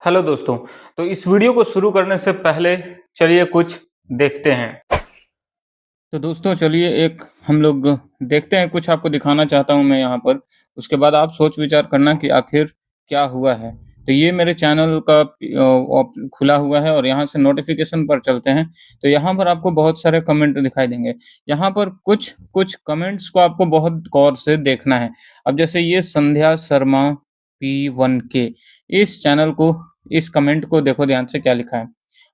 Hello दोस्तों, तो इस वीडियो को शुरू करने से पहले चलिए कुछ देखते हैं। तो दोस्तों चलिए एक हम लोग देखते हैं, कुछ आपको दिखाना चाहता हूँ मैं यहाँ पर। उसके बाद आप सोच विचार करना कि आखिर क्या हुआ है। तो ये मेरे चैनल का खुला हुआ है और यहाँ से नोटिफिकेशन पर चलते हैं। तो यहाँ पर आपको बहुत सारे कमेंट दिखाई देंगे। यहाँ पर कुछ कुछ कमेंट्स को आपको बहुत गौर से देखना है। अब जैसे ये संध्या शर्मा P1K, इस चैनल को, इस कमेंट को देखो ध्यान से क्या लिखा है।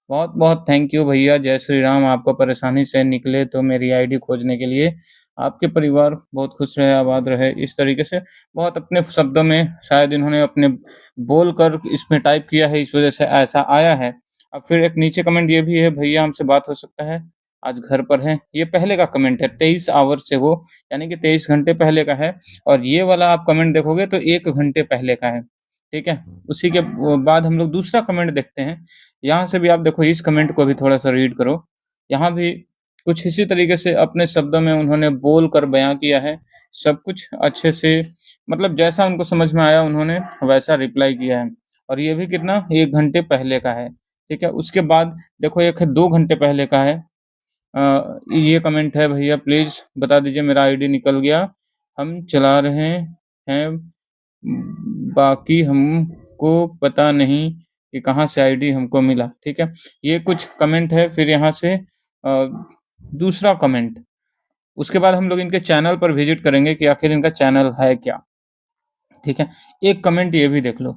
बहुत बहुत थैंक यू भैया, जय श्री राम। आपको परेशानी से निकले तो मेरी आईडी खोजने के लिए। आपके परिवार बहुत खुश रहे, आबाद रहे। इस तरीके से बहुत अपने शब्दों में शायद इन्होंने अपने बोलकर इसमें टाइप किया है, इस वजह से ऐसा आया है। अब फिर एक नीचे कमेंट ये भी है, भैया हमसे बात हो सकता है, आज घर पर हैं। ये पहले का कमेंट है, 23 आवर से वो, यानी कि 23 घंटे पहले का है। और ये वाला आप कमेंट देखोगे तो 1 घंटे पहले का है। ठीक है, उसी के बाद हम लोग दूसरा कमेंट देखते हैं। यहाँ से भी आप देखो, इस कमेंट को भी थोड़ा सा रीड करो। यहाँ भी कुछ इसी तरीके से अपने शब्दों में उन्होंने बोल कर बयां किया है। सब कुछ अच्छे से, मतलब जैसा उनको समझ में आया उन्होंने वैसा रिप्लाई किया है। और ये भी कितना, 1 घंटे पहले का है। ठीक है, उसके बाद देखो एक है 2 घंटे पहले का है। ये कमेंट है, भैया प्लीज बता दीजिए, मेरा आईडी निकल गया, हम चला रहे हैं, बाकी हमको पता नहीं कि कहाँ से आईडी हमको मिला। ठीक है, ये कुछ कमेंट है। फिर यहाँ से दूसरा कमेंट, उसके बाद हम लोग इनके चैनल पर विजिट करेंगे कि आखिर इनका चैनल है क्या। ठीक है, एक कमेंट ये भी देख लो,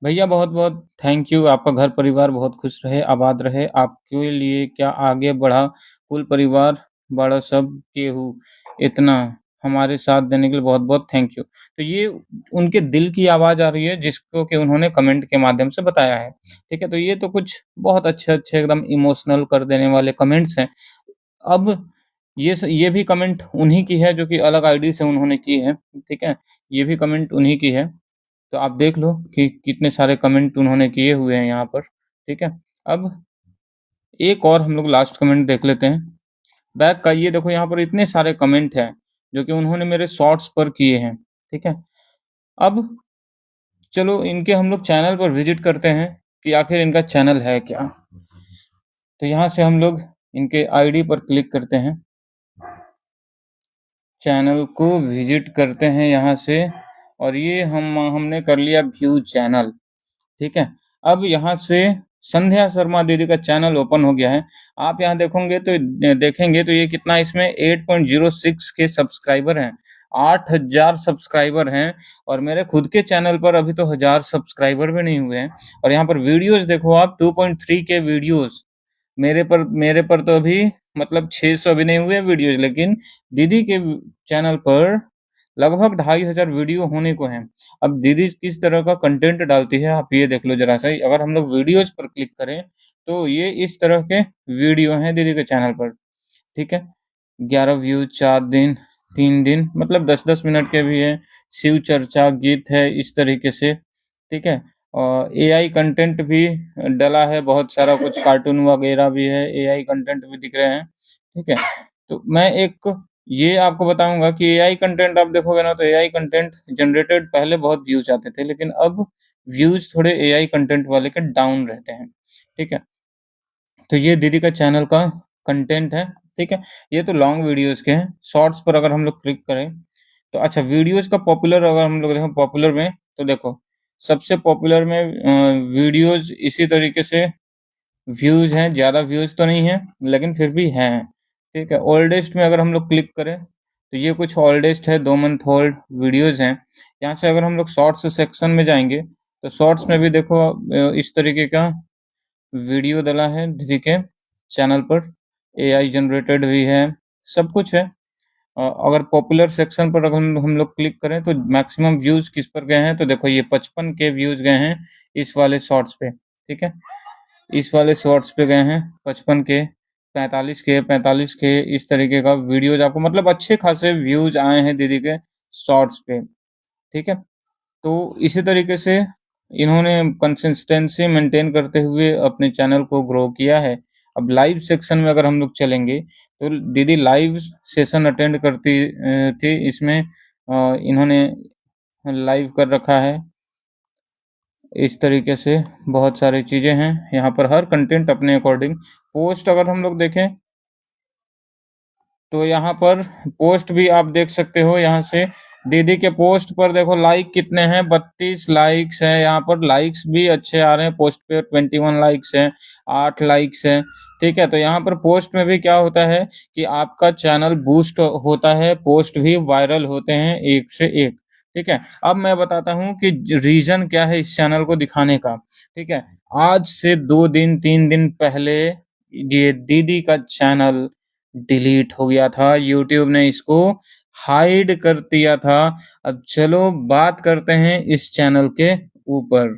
भैया बहुत बहुत थैंक यू, आपका घर परिवार बहुत खुश रहे, आबाद रहे। आपके लिए क्या आगे बढ़ा, कुल परिवार बड़ा सब केहू, इतना हमारे साथ देने के लिए बहुत बहुत थैंक यू। तो ये उनके दिल की आवाज आ रही है, जिसको कि उन्होंने कमेंट के माध्यम से बताया है। ठीक है, तो ये तो कुछ बहुत अच्छे अच्छे एकदम इमोशनल कर देने वाले कमेंट्स हैं। अब ये भी कमेंट उन्हीं की है, जो कि अलग आईडी से उन्होंने की है। ठीक है, ये भी कमेंट उन्हीं की है। तो आप देख लो कि कितने सारे कमेंट उन्होंने किए हुए हैं यहाँ पर। ठीक है, अब एक और हम लोग लास्ट कमेंट देख लेते हैं बैक का। ये देखो, यहाँ पर इतने सारे कमेंट हैं जो कि उन्होंने मेरे शॉर्ट्स पर किए हैं। ठीक है, अब चलो इनके हम लोग चैनल पर विजिट करते हैं कि आखिर इनका चैनल है क्या। तो यहाँ से हम लोग इनके आईडी पर क्लिक करते हैं, चैनल को विजिट करते हैं यहाँ से, और ये हमने कर लिया व्यू चैनल। ठीक है, अब यहाँ से संध्या शर्मा दीदी का चैनल ओपन हो गया है। आप यहाँ देखेंगे तो ये कितना, इसमें 8.06 के सब्सक्राइबर हैं, 8000 सब्सक्राइबर हैं। और मेरे खुद के चैनल पर अभी तो 1000 सब्सक्राइबर भी नहीं हुए हैं। और यहाँ पर वीडियोस देखो आप, 2.3 के वीडियोस। मेरे पर तो अभी मतलब 600 भी नहीं हुए वीडियोस, लेकिन दीदी के चैनल पर लगभग 2500 वीडियो होने को हैं। अब दीदी किस तरह का कंटेंट डालती है, आप ये देख लो जरा सा। अगर हम लोग वीडियोज पर क्लिक करें तो ये इस तरह के वीडियो हैं दीदी के चैनल पर। ठीक है, 11 व्यूज 4 दिन 3 दिन, मतलब 10-10 मिनट के भी है। शिव चर्चा गीत है, इस तरीके से। ठीक है, और एआई कंटेंट भी डला है बहुत सारा, कुछ कार्टून वगैरह भी है, एआई कंटेंट भी दिख रहे हैं। ठीक है, तो मैं एक ये आपको बताऊंगा कि एआई कंटेंट आप देखोगे ना, तो एआई कंटेंट जनरेटेड पहले बहुत व्यूज आते थे, लेकिन अब व्यूज थोड़े एआई कंटेंट वाले के डाउन रहते हैं। ठीक है, तो ये दीदी का चैनल का कंटेंट है। ठीक है, ये तो लॉन्ग वीडियोस के हैं। शॉर्ट्स पर अगर हम लोग क्लिक करें तो अच्छा, वीडियोस का पॉपुलर अगर हम लोग देखें, पॉपुलर में तो देखो सबसे पॉपुलर में वीडियोस इसी तरीके से व्यूज हैं। ज्यादा व्यूज तो नहीं है, लेकिन फिर भी हैं। ठीक है, ओल्डेस्ट में अगर हम लोग क्लिक करें तो ये कुछ ओल्डेस्ट है, 2 मंथ ओल्ड वीडियोज हैं। यहाँ से अगर हम लोग शॉर्ट्स सेक्शन में जाएंगे तो शॉर्ट्स में भी देखो इस तरीके का वीडियो डला है दीदी के चैनल पर, एआई जनरेटेड भी है, सब कुछ है। अगर पॉपुलर सेक्शन पर अगर हम लोग क्लिक करें तो मैक्सिमम व्यूज किस पर गए हैं, तो देखो ये 55 के व्यूज गए हैं इस वाले शॉर्ट्स पे। ठीक है, इस वाले शॉर्ट्स पे गए हैं 55 के, 45 के इस तरीके का वीडियोज आपको, मतलब अच्छे खासे व्यूज आए हैं दीदी के शॉर्ट्स पे। ठीक है, तो इसी तरीके से इन्होंने कंसिस्टेंसी मेंटेन करते हुए अपने चैनल को ग्रो किया है। अब लाइव सेक्शन में अगर हम लोग चलेंगे तो दीदी लाइव सेशन अटेंड करती थी। इसमें इन्होंने लाइव कर रखा है, इस तरीके से बहुत सारी चीज़ें हैं यहाँ पर, हर कंटेंट अपने अकॉर्डिंग। पोस्ट अगर हम लोग देखें तो यहाँ पर पोस्ट भी आप देख सकते हो। यहाँ से दीदी के पोस्ट पर देखो लाइक कितने हैं, 32 लाइक्स हैं। यहाँ पर लाइक्स भी अच्छे आ रहे हैं, पोस्ट पे 21 लाइक्स हैं, 8 लाइक्स हैं। ठीक है, तो यहाँ पर पोस्ट में भी क्या होता है कि आपका चैनल बूस्ट होता है, पोस्ट भी वायरल होते हैं एक से एक। ठीक है, अब मैं बताता हूँ कि रीजन क्या है इस चैनल को दिखाने का। ठीक है, आज से 2 दिन 3 दिन पहले ये दीदी का चैनल डिलीट हो गया था, यूट्यूब ने इसको हाइड कर दिया था। अब चलो बात करते हैं इस चैनल के ऊपर।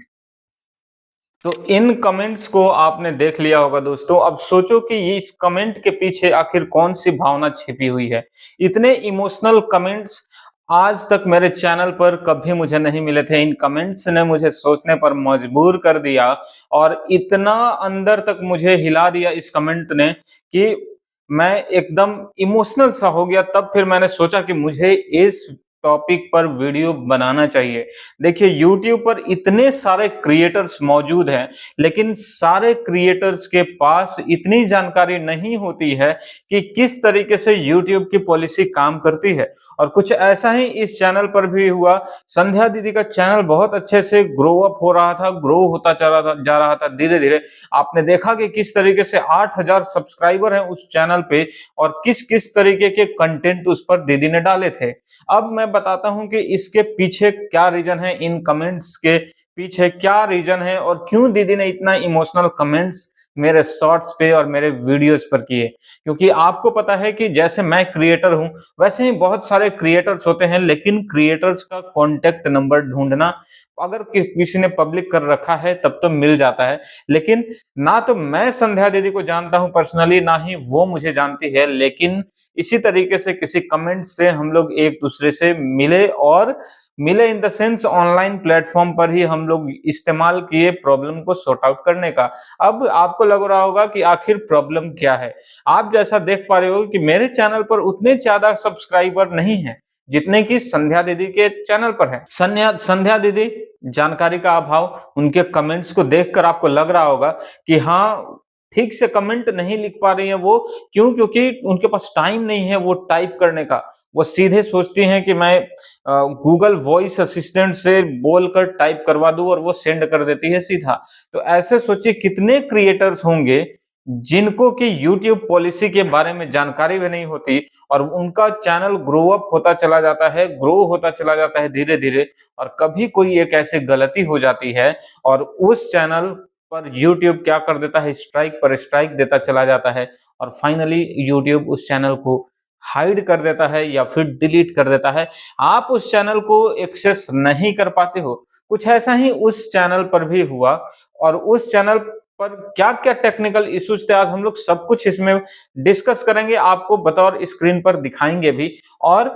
तो इन कमेंट्स को आपने देख लिया होगा दोस्तों। अब सोचो कि ये इस कमेंट के पीछे आखिर कौन सी भावना छिपी हुई है। इतने इमोशनल कमेंट्स आज तक मेरे चैनल पर कभी मुझे नहीं मिले थे। इन कमेंट्स ने मुझे सोचने पर मजबूर कर दिया और इतना अंदर तक मुझे हिला दिया इस कमेंट ने कि मैं एकदम इमोशनल सा हो गया। तब फिर मैंने सोचा कि मुझे इस टॉपिक पर वीडियो बनाना चाहिए। देखिए यूट्यूब पर इतने सारे क्रिएटर्स मौजूद हैं, लेकिन सारे क्रिएटर्स के पास इतनी जानकारी नहीं होती है कि किस तरीके से यूट्यूब की पॉलिसी काम करती है। और कुछ ऐसा ही इस चैनल पर भी हुआ। संध्या दीदी का चैनल बहुत अच्छे से ग्रो अप हो रहा था, ग्रो होता जा रहा था धीरे धीरे। आपने देखा कि किस तरीके से 8,000 सब्सक्राइबर हैं उस चैनल पे और किस किस तरीके के कंटेंट उस पर दीदी ने डाले थे। अब मैं बताता हूं कि इसके पीछे क्या रीजन है, इन कमेंट्स के पीछे क्या रीजन है और क्यों दीदी ने इतना इमोशनल कमेंट्स मेरे शॉर्ट्स पे और मेरे वीडियोस पर किए। क्योंकि आपको पता है कि जैसे मैं क्रिएटर हूं, वैसे ही बहुत सारे क्रिएटर्स होते हैं, लेकिन क्रिएटर्स का कॉन्टेक्ट नंबर ढूंढना अगर किसी ने पब्लिक कर रखा है तब तो मिल जाता है। लेकिन ना तो मैं संध्या दीदी को जानता हूं पर्सनली, ना ही वो मुझे जानती है, लेकिन इसी तरीके से किसी कमेंट से हम लोग एक दूसरे से मिले और मिले in the sense online platform पर ही हम लोग इस्तेमाल किए प्रॉब्लम को सॉर्ट आउट करने का। अब आपको लग रहा होगा कि आखिर प्रॉब्लम क्या है। आप जैसा देख पा रहे हो कि मेरे चैनल पर उतने ज्यादा सब्सक्राइबर नहीं है जितने की संध्या दीदी के चैनल पर है। संध्या दीदी जानकारी का अभाव, उनके कमेंट्स को देखकर आपको लग रहा होगा कि हाँ ठीक से कमेंट नहीं लिख पा रही हैं वो। क्यों? क्योंकि उनके पास टाइम नहीं है वो टाइप करने का। वो सीधे सोचती हैं कि मैं गूगल वॉइस असिस्टेंट से बोलकर टाइप करवा दूं और वो सेंड कर देती है सीधा। तो ऐसे सोचिए कितने क्रिएटर्स होंगे जिनको कि यूट्यूब पॉलिसी के बारे में जानकारी भी नहीं होती और उनका चैनल ग्रो अप होता चला जाता है, ग्रो होता चला जाता है धीरे धीरे, और कभी कोई एक ऐसी गलती हो जाती है और उस चैनल पर यूट्यूब क्या कर देता है, स्ट्राइक पर स्ट्राइक देता चला जाता है और फाइनली यूट्यूब उस चैनल को हाइड कर देता है या फिर डिलीट कर देता है। आप उस चैनल को एक्सेस नहीं कर पाते हो। कुछ ऐसा ही उस चैनल पर भी हुआ और उस चैनल पर क्या-क्या टेक्निकल इश्यूज थे, आज हम लोग सब कुछ इसमें डिस्कस करेंगे, आपको बतौर स्क्रीन पर दिखाएंगे भी। और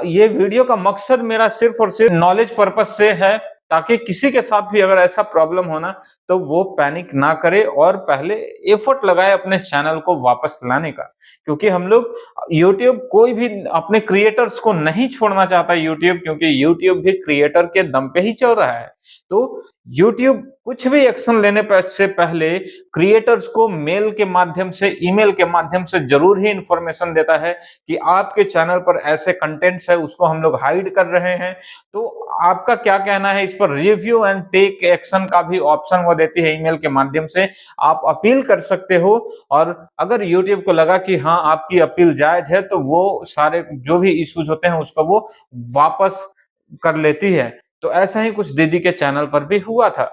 ये वीडियो का मकसद मेरा सिर्फ और सिर्फ नॉलेज पर्पस से है, ताकि किसी के साथ भी अगर ऐसा प्रॉब्लम हो ना तो वो पैनिक ना करे और पहले एफर्ट लगाए अपने चैनल को वापस लाने का। क्योंकि हम लोग यूट्यूब कोई भी अपने क्रिएटर्स को नहीं छोड़ना चाहता यूट्यूब, क्योंकि यूट्यूब भी क्रिएटर के दम पे ही चल रहा है। तो यूट्यूब कुछ भी एक्शन लेने से पहले क्रिएटर्स को मेल के माध्यम से, ईमेल के माध्यम से जरूर ही इंफॉर्मेशन देता है कि आपके चैनल पर ऐसे कंटेंट्स है, उसको हम लोग हाइड कर रहे हैं। तो आपका क्या कहना है इस पर? रिव्यू एंड टेक एक्शन का भी ऑप्शन वो देती है ईमेल के माध्यम से, आप अपील कर सकते हो। और अगर यूट्यूब को लगा कि हाँ आपकी अपील जायज है तो वो सारे जो भी इश्यूज होते हैं उसको वो वापस कर लेती है। तो ऐसा ही कुछ दीदी के चैनल पर भी हुआ था।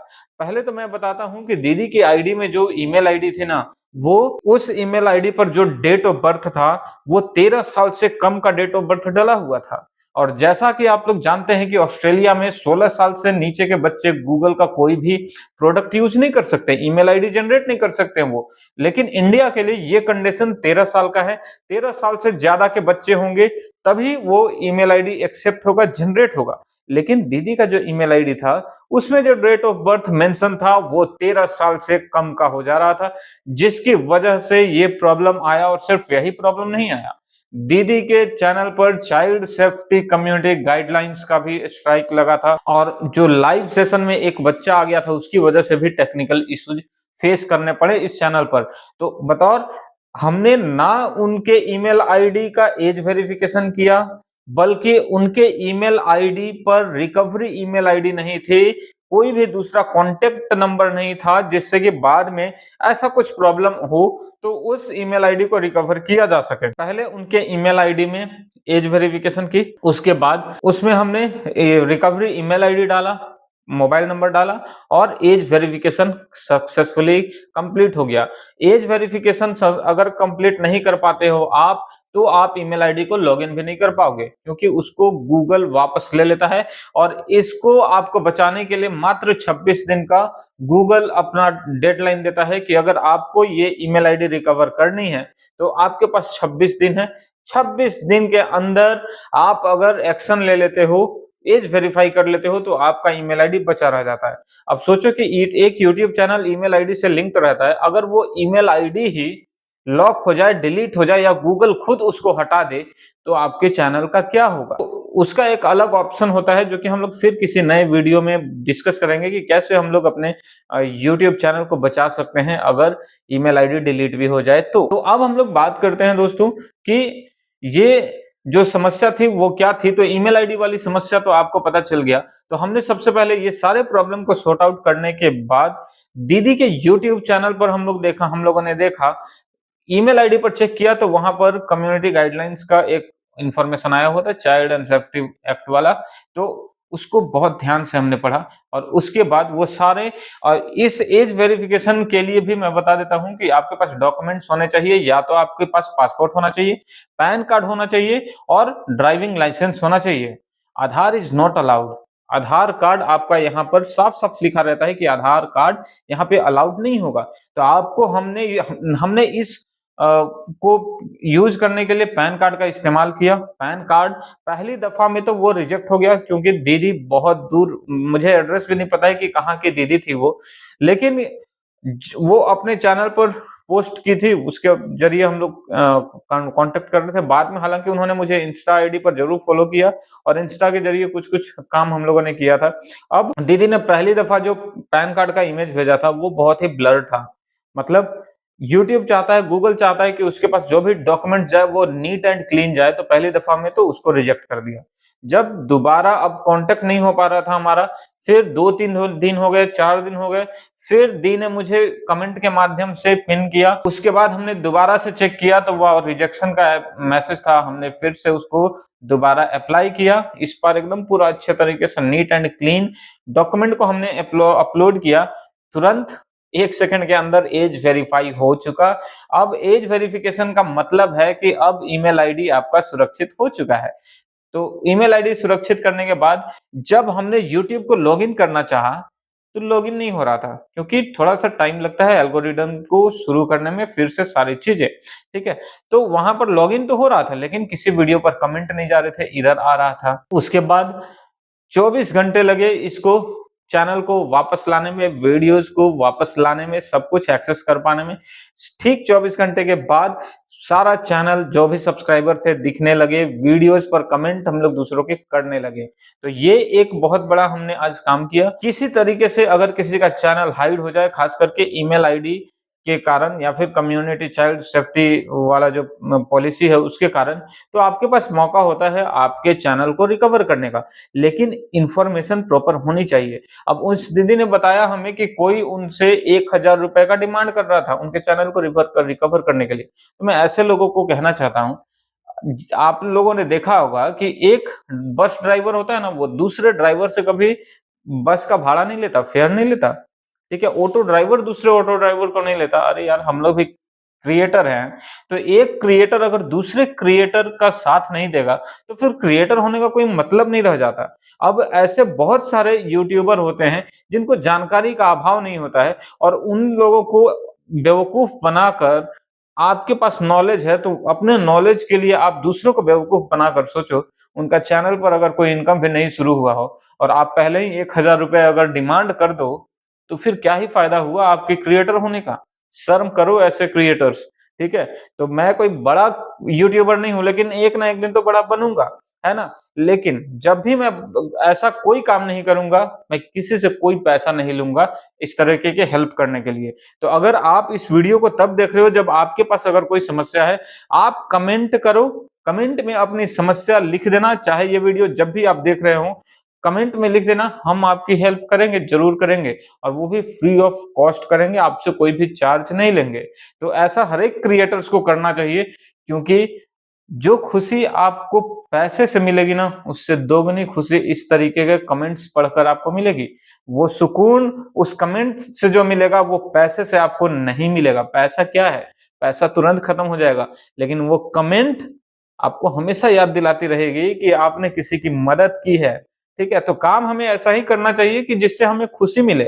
पहले तो मैं बताता हूं कि दीदी की आईडी में जो ईमेल आईडी थी ना, वो उस ईमेल आईडी पर जो डेट ऑफ बर्थ था वो 13 साल से कम का डेट ऑफ बर्थ डला हुआ था। और जैसा कि आप लोग जानते हैं कि ऑस्ट्रेलिया में 16 साल से नीचे के बच्चे गूगल का कोई भी प्रोडक्ट यूज नहीं कर सकते, ईमेल आईडी जनरेट नहीं कर सकते हैं वो। लेकिन इंडिया के लिए ये कंडीशन 13 साल का है। 13 साल से ज्यादा के बच्चे होंगे तभी वो ईमेल आईडी एक्सेप्ट होगा, जनरेट होगा। लेकिन दीदी का जो ईमेल आईडी था उसमें जो डेट ऑफ बर्थ मेंशन था वो 13 साल से कम का हो जा रहा था, जिसकी वजह से ये प्रॉब्लम आया। और सिर्फ यही प्रॉब्लम नहीं आया, दीदी के चैनल पर चाइल्ड सेफ्टी कम्युनिटी गाइडलाइंस का भी स्ट्राइक लगा था और जो लाइव सेशन में एक बच्चा आ गया था उसकी वजह से भी टेक्निकल इश्यूज फेस करने पड़े इस चैनल पर। तो बतौर हमने ना उनके ईमेल आईडी का एज वेरिफिकेशन किया, बल्कि उनके ईमेल आईडी पर रिकवरी ईमेल आईडी नहीं थी, कोई भी दूसरा कॉन्टेक्ट नंबर नहीं था जिससे कि बाद में ऐसा कुछ प्रॉब्लम हो तो उस ईमेल आईडी को रिकवर किया जा सके। पहले उनके ईमेल आईडी में एज वेरिफिकेशन की, उसके बाद उसमें हमने रिकवरी ईमेल आईडी डाला, मोबाइल नंबर डाला और एज वेरिफिकेशन सक्सेसफुली कंप्लीट हो गया। एज वेरिफिकेशन अगर कंप्लीट नहीं कर पाते हो आप, तो आप ईमेल आईडी को लॉगिन भी नहीं कर पाओगे, क्योंकि उसको गूगल वापस ले लेता है और इसको आपको बचाने के लिए मात्र 26 दिन का गूगल अपना डेडलाइन देता है कि अगर आपको ये ईमेल आईडी रिकवर करनी है तो आपके पास 26 दिन है। 26 दिन के अंदर आप अगर एक्शन ले लेते हो, एज वेरीफाई कर लेते हो, तो आपका ईमेल आईडी बचा रह जाता है। अब सोचो कि एक यूट्यूब चैनल ईमेल आईडी से लिंक्ड रहता है, अगर वो ईमेल आईडी ही लॉक हो जाए, डिलीट हो जाए या गूगल खुद उसको हटा दे तो आपके चैनल का क्या होगा। तो उसका एक अलग ऑप्शन होता है जो कि हम लोग फिर किसी नए वीडियो में डिस्कस करेंगे कि कैसे हम लोग अपने यूट्यूब चैनल को बचा सकते हैं अगर ईमेल आईडी डिलीट भी हो जाए तो अब हम लोग बात करते हैं दोस्तों कि ये जो समस्या थी वो क्या थी। तो ईमेल आईडी वाली समस्या तो आपको पता चल गया। तो हमने सबसे पहले ये सारे प्रॉब्लम को सॉर्ट आउट करने के बाद दीदी के यूट्यूब चैनल पर हम लोगों ने देखा, ईमेल आईडी पर चेक किया तो वहां पर कम्युनिटी गाइडलाइंस का एक इंफॉर्मेशन आया हुआ था, चाइल्ड एंड सेफ्टी एक्ट वाला। तो उसको बहुत ध्यान से हमने पढ़ा और उसके बाद वो सारे, और इस एज वेरिफिकेशन के लिए भी मैं बता देता हूं कि आपके पास डॉक्यूमेंट्स होने चाहिए, या तो आपके पास पासपोर्ट होना चाहिए, पैन कार्ड होना चाहिए और ड्राइविंग लाइसेंस होना चाहिए। Aadhaar is not allowed. Aadhaar card आपका यहाँ पर साफ साफ लिखा रहता है कि आधार कार्ड यहाँ पे अलाउड नहीं होगा। तो आपको हमने इस को यूज करने के लिए पैन कार्ड का इस्तेमाल किया। पैन कार्ड पहली दफा में तो वो रिजेक्ट हो गया, क्योंकि दीदी बहुत दूर, मुझे एड्रेस भी नहीं पता है कि कहाँ की दीदी थी वो, लेकिन वो अपने चैनल पर पोस्ट की थी, उसके जरिए हम लोग कांटेक्ट कर रहे थे। बाद में हालांकि उन्होंने मुझे इंस्टा आईडी पर जरूर फॉलो किया और इंस्टा के जरिए कुछ कुछ काम हम लोगों ने किया था। अब दीदी ने पहली दफा जो पैन कार्ड का इमेज भेजा था वो बहुत ही ब्लर था। मतलब यूट्यूब चाहता है, गूगल चाहता है कि उसके पास जो भी डॉक्यूमेंट जाए वो नीट एंड क्लीन जाए, तो पहली दफा में तो उसको रिजेक्ट कर दिया। जब दोबारा अब कांटेक्ट नहीं हो पा रहा था हमारा, फिर 2-3 दिन हो गए, 4 दिन हो गए, फिर दी ने मुझे कमेंट के माध्यम से पिन किया। उसके बाद हमने दोबारा से चेक किया तो वह रिजेक्शन का मैसेज था। हमने फिर से उसको दोबारा अप्लाई किया। इस बार एकदम पूरा अच्छे तरीके से नीट एंड क्लीन डॉक्यूमेंट को हमने अपलोड किया। तुरंत 1 सेकंड के अंदर एज वेरीफाई हो चुका। अब एज वेरिफिकेशन का मतलब है कि अब ईमेल आईडी आपका सुरक्षित हो चुका है। तो ईमेल आईडी सुरक्षित करने के बाद जब हमने यूट्यूब को लॉगिन करना चाहा तो लॉगिन नहीं हो रहा था, क्योंकि थोड़ा सा टाइम लगता है एल्गोरिदम को शुरू करने में, फिर से सारी चीजें, ठीक है। तो वहां पर लॉगिन तो हो रहा था, लेकिन किसी वीडियो पर कमेंट नहीं जा रहे थे, इधर आ रहा था। उसके बाद 24 घंटे लगे इसको चैनल को वापस लाने में, वीडियोस को वापस लाने में, सब कुछ एक्सेस कर पाने में। ठीक 24 घंटे के बाद सारा चैनल, जो भी सब्सक्राइबर थे, दिखने लगे, वीडियोस पर कमेंट हम लोग दूसरों के करने लगे। तो ये एक बहुत बड़ा हमने आज काम किया। किसी तरीके से अगर किसी का चैनल हाइड हो जाए, खास करके ईमेल आईडी के कारण या फिर कम्युनिटी चाइल्ड सेफ्टी वाला जो पॉलिसी है उसके कारण, तो आपके पास मौका होता है आपके चैनल को रिकवर करने का, लेकिन इंफॉर्मेशन प्रॉपर होनी चाहिए। अब उस दीदी ने बताया हमें कि कोई उनसे 1000 रुपए का डिमांड कर रहा था उनके चैनल को रिकवर करने के लिए। तो मैं ऐसे लोगों को कहना चाहता हूँ, आप लोगों ने देखा होगा कि एक बस ड्राइवर होता है ना, वो दूसरे ड्राइवर से कभी बस का भाड़ा नहीं लेता, फेयर नहीं लेता, ठीक है। ऑटो ड्राइवर दूसरे ऑटो ड्राइवर को नहीं लेता। अरे यार, हम लोग भी क्रिएटर हैं, तो एक क्रिएटर अगर दूसरे क्रिएटर का साथ नहीं देगा तो फिर क्रिएटर होने का कोई मतलब नहीं रह जाता। अब ऐसे बहुत सारे यूट्यूबर होते हैं जिनको जानकारी का अभाव नहीं होता है, और उन लोगों को बेवकूफ बनाकर, आपके पास नॉलेज है तो अपने नॉलेज के लिए आप दूसरों को बेवकूफ बनाकर सोचो, उनका चैनल पर अगर कोई इनकम भी नहीं शुरू हुआ हो और आप पहले ही 1000 रुपए अगर डिमांड कर दो, तो फिर क्या ही फायदा हुआ आपके क्रिएटर होने का। शर्म करो ऐसे क्रिएटर्स ठीक है? तो मैं कोई बड़ा यूट्यूबर नहीं हूँ, लेकिन एक ना एक दिन तो बड़ा बनूँगा, है ना? लेकिन जब भी मैं ऐसा कोई काम नहीं करूँगा, मैं किसी से कोई पैसा नहीं लूँगा इस तरीके के हेल्प करने के लिए। तो अगर आप इस वीडियो को तब देख रहे हो जब आपके पास अगर कोई समस्या है, आप कमेंट करो, कमेंट में अपनी समस्या लिख देना, चाहे ये वीडियो जब भी आप देख रहे हो, कमेंट में लिख देना, हम आपकी हेल्प करेंगे, ज़रूर करेंगे और वो भी फ्री ऑफ कॉस्ट करेंगे, आपसे कोई भी चार्ज नहीं लेंगे। तो ऐसा हर एक क्रिएटर्स को करना चाहिए, क्योंकि जो खुशी आपको पैसे से मिलेगी ना, उससे दोगुनी खुशी इस तरीके के कमेंट्स पढ़कर आपको मिलेगी। वो सुकून उस कमेंट से जो मिलेगा, वो पैसे से आपको नहीं मिलेगा। पैसा क्या है? पैसा तुरंत खत्म हो जाएगा, लेकिन वो कमेंट आपको हमेशा याद दिलाती रहेगी कि आपने किसी की मदद की है, ठीक है? तो काम हमें ऐसा ही करना चाहिए कि जिससे हमें खुशी मिले,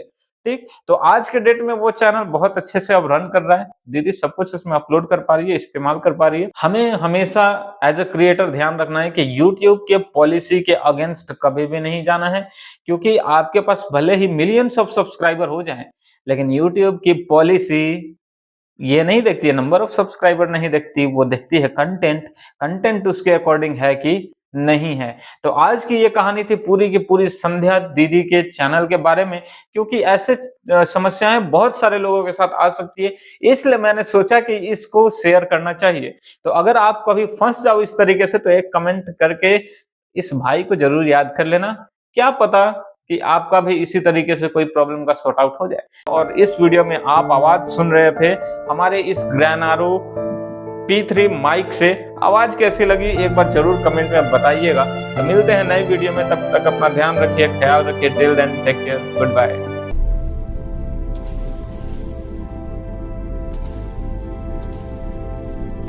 ठीक? तो आज के डेट में वो चैनल बहुत अच्छे से अब रन कर रहा है। दीदी सब कुछ इसमें अपलोड कर पा रही है, इस्तेमाल कर पा रही है। हमें हमेशा एज़ अ क्रिएटर ध्यान रखना है कि यूट्यूब के पॉलिसी के अगेंस्ट कभी भी नहीं जाना है, क्योंकि आपके पास भले ही मिलियंस ऑफ सब्सक्राइबर हो जाएँ, लेकिन यूट्यूब की पॉलिसी ये नहीं देखती है, नंबर ऑफ सब्सक्राइबर नहीं देखती, वो देखती है कंटेंट, कंटेंट उसके अकॉर्डिंग है कि नहीं है। तो आज की ये कहानी थी पूरी की पूरी संध्या दीदी के चैनल के बारे में, क्योंकि ऐसे समस्याएँ बहुत सारे लोगों के साथ आ सकती है, इसलिए मैंने सोचा कि इसको शेयर करना चाहिए। तो अगर आप कभी फँस जाओ इस तरीके से, तो एक कमेंट करके इस भाई को ज़रूर याद कर लेना, क्या पता कि आपका भी इसी तरीके से कोई प्रॉब्लम का सॉर्ट आउट हो जाए। और इस वीडियो में आप आवाज़ सुन रहे थे हमारे इस ग्रैनारो P3 माइक से। आवाज़ कैसी लगी एक बार ज़रूर कमेंट में बताइएगा। तो मिलते हैं नई वीडियो में, तब तक अपना ध्यान रखिए, ख्याल रखिए। Till then take care, good bye.